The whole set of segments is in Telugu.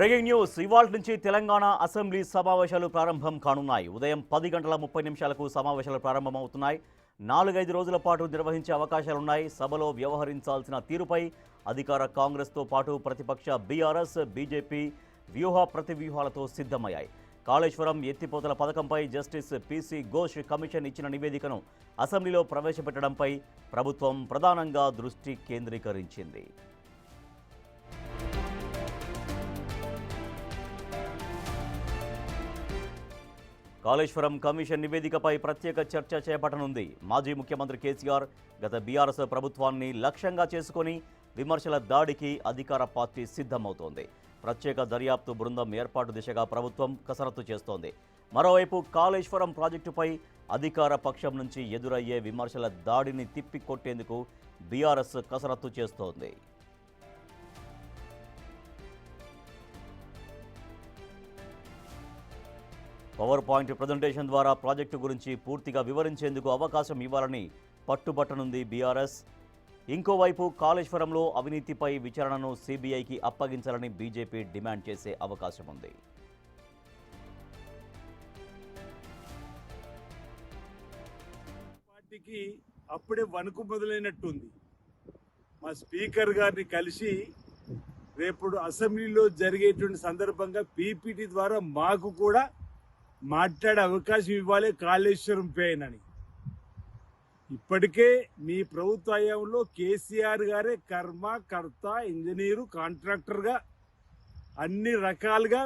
బ్రేకింగ్ న్యూస్ ఇవాల్టి నుంచి తెలంగాణ అసెంబ్లీ సమావేశాలు ప్రారంభం కానున్నాయి. ఉదయం 10:30 సమావేశాలు ప్రారంభమవుతున్నాయి. 4-5 రోజుల పాటు నిర్వహించే అవకాశాలున్నాయి. సభలో వ్యవహరించాల్సిన తీరుపై అధికార కాంగ్రెస్తో పాటు ప్రతిపక్ష బీఆర్ఎస్, బీజేపీ వ్యూహ ప్రతివ్యూహాలతో సిద్ధమయ్యాయి. కాళేశ్వరం ఎత్తిపోతల పథకంపై జస్టిస్ పీసీ ఘోష్ కమిషన్ ఇచ్చిన నివేదికను అసెంబ్లీలో ప్రవేశపెట్టడంపై ప్రభుత్వం ప్రధానంగా దృష్టి కేంద్రీకరించింది. కాళేశ్వరం కమిషన్ నివేదికపై ప్రత్యేక చర్చ చేపట్టనుంది. మాజీ ముఖ్యమంత్రి కేసీఆర్ గత బీఆర్ఎస్ ప్రభుత్వాన్ని లక్ష్యంగా చేసుకుని విమర్శల దాడికి అధికార పార్టీ సిద్ధమవుతోంది. ప్రత్యేక దర్యాప్తు బృందం ఏర్పాటు దిశగా ప్రభుత్వం కసరత్తు చేస్తోంది. మరోవైపు కాళేశ్వరం ప్రాజెక్టుపై అధికార పక్షం నుంచి ఎదురయ్యే విమర్శల దాడిని తిప్పికొట్టేందుకు బీఆర్ఎస్ కసరత్తు చేస్తోంది. పవర్ పాయింట్ ప్రజెంటేషన్ ద్వారా ప్రాజెక్టు గురించి పూర్తిగా వివరించేందుకు అవకాశం ఇవ్వాలని పట్టుబట్టనుంది బీఆర్ఎస్. ఇంకోవైపు కాళేశ్వరంలో అవినీతిపై విచారణను సీబీఐకి అప్పగించాలని బీజేపీ డిమాండ్ చేసే అవకాశం ఉంది. పార్టీకి అప్పుడే వణుకు మొదలైనట్టుంది. మా స్పీకర్ గారిని కలిసి రేపు అసెంబ్లీలో జరిగేటువంటి సందర్భంగా పీపీటీ ద్వారా మాకు కూడా మాట్లాడే అవకాశం ఇవ్వాలి కాళేశ్వరం పైన అని. ఇప్పటికే మీ ప్రభుత్వ హయాంలో కేసీఆర్ గారే కర్మ, కర్త, ఇంజనీరు, కాంట్రాక్టర్గా అన్ని రకాలుగా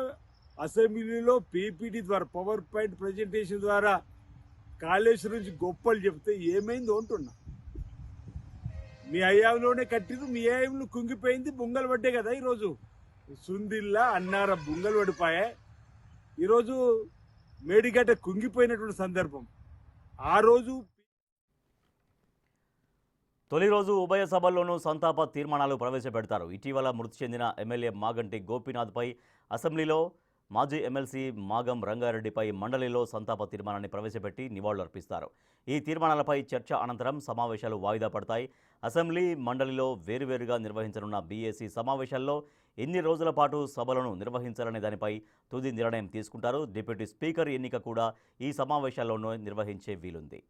అసెంబ్లీలో పీపీటీ ద్వారా పవర్ పాయింట్ ప్రజెంటేషన్ ద్వారా కాళేశ్వరం నుంచి గొప్పలు చెప్తే ఏమైందో అంటున్నా. మీ హయాంలోనే కట్టిరు, మీ హయాంలో కుంగిపోయింది, బొంగలు పడ్డే కదా. ఈరోజు సుందిల్లా అన్నార బొంగలు పడిపోయాయి. ఈరోజు మేడిగడ్డ కుంగిపోయినటువంటి సందర్భం. ఆ రోజు తొలి రోజు ఉభయ సభల్లోనూ సంతాప తీర్మానాలు ప్రవేశపెడతారు. ఇటీవల మృతి చెందిన ఎమ్మెల్యే మాగంటి గోపీనాథ్పై అసెంబ్లీలో, మాజీ ఎమ్మెల్సీ మాగం రంగారెడ్డిపై మండలిలో సంతాప తీర్మానాన్ని ప్రవేశపెట్టి నివాళులర్పిస్తారు. ఈ తీర్మానాలపై చర్చ అనంతరం సమావేశాలు వాయిదా పడతాయి. అసెంబ్లీ, మండలిలో వేరువేరుగా నిర్వహించనున్న బీఏసీ సమావేశాల్లో ఎన్ని రోజుల పాటు సభలను నిర్వహించాలనే దానిపై తుది నిర్ణయం తీసుకుంటారు. డిప్యూటీ స్పీకర్ ఎన్నిక కూడా ఈ సమావేశాల్లోనూ నిర్వహించే వీలుంది.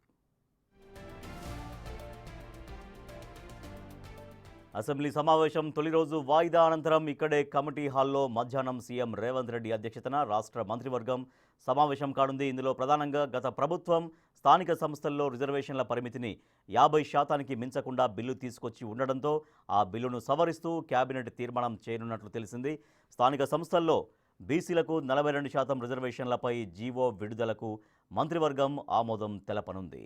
అసెంబ్లీ సమావేశం తొలి రోజు వాయిదా అనంతరం ఇక్కడే కమిటీ హాల్లో మధ్యాహ్నం సీఎం రేవంత్ రెడ్డి అధ్యక్షతన రాష్ట్ర మంత్రివర్గం సమావేశం కానుంది. ఇందులో ప్రధానంగా గత ప్రభుత్వం స్థానిక సంస్థల్లో రిజర్వేషన్ల పరిమితిని 50% మించకుండా బిల్లు తీసుకొచ్చి ఉండడంతో ఆ బిల్లును సవరిస్తూ కేబినెట్ తీర్మానం చేయనున్నట్లు తెలిసింది. స్థానిక సంస్థల్లో బీసీలకు 42% రిజర్వేషన్లపై జీవో విడుదలకు మంత్రివర్గం ఆమోదం తెలపనుంది.